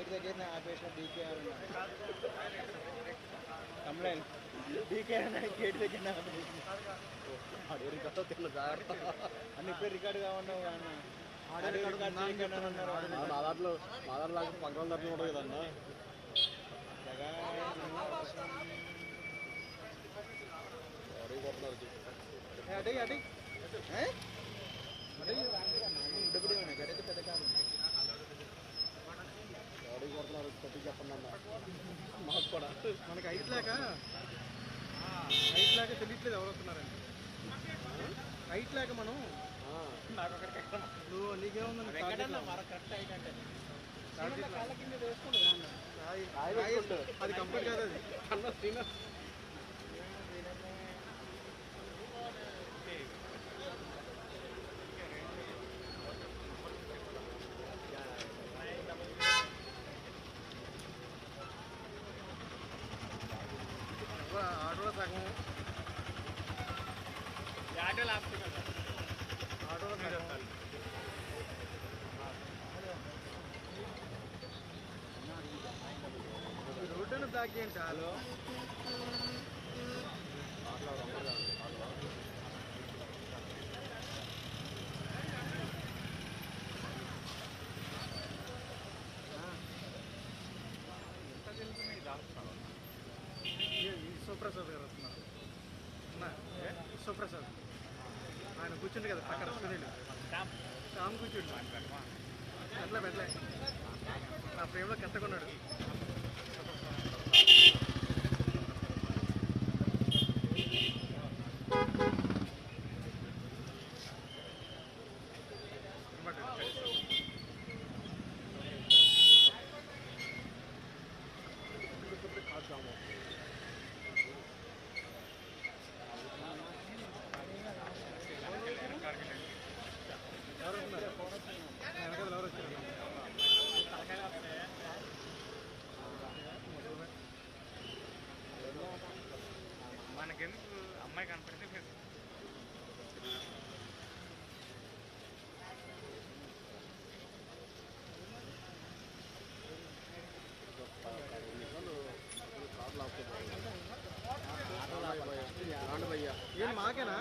gate దగ్గర ఆపేసిన DK complaint DK gate దగ్గర జాగ్రత్త అన్ని పేరు రికార్డు కావన్నావు మా దాంట్లో పక్కన దాంట్లో కూడా కదన్నా అడే అడే ఉండబడి ఉన్నాయి గడైతే పెద్ద కాదు బాడీ కొడుతున్నారు కొట్టి చెప్పండి అన్న మాకు కూడా మనకి హైట్ లేక తెలియట్లేదు ఎవరు వస్తున్నారండి హైట్ లేక మనం నాకు అక్కడికి నువ్వు నీకేముంది కరెక్ట్ హైట్ అంటే అది కంప్లీట్ కాదు అది అన్న తిన ఆటోలో సగం ఆటోలో ఆపుతున్నా ఆటోలో రోడ్డును బ్లాక్ చేయండి చాలు విశ్వప్రసాద్ గారు వస్తున్నారు విశ్వప్రసాద్ ఆయన కూర్చుండు కదా అక్కడ సునీల్ శ్యామ్ కూర్చుండు అట్లా పెట్టలే నా ప్రేమలో కట్టకున్నాడు మనకెందుకు అమ్మాయి కనపడితే ఏం మాకేనా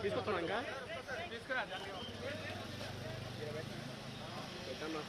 తీసుకొస్తున్నా ఇంకా తీసుకురా పెట్టమ్మా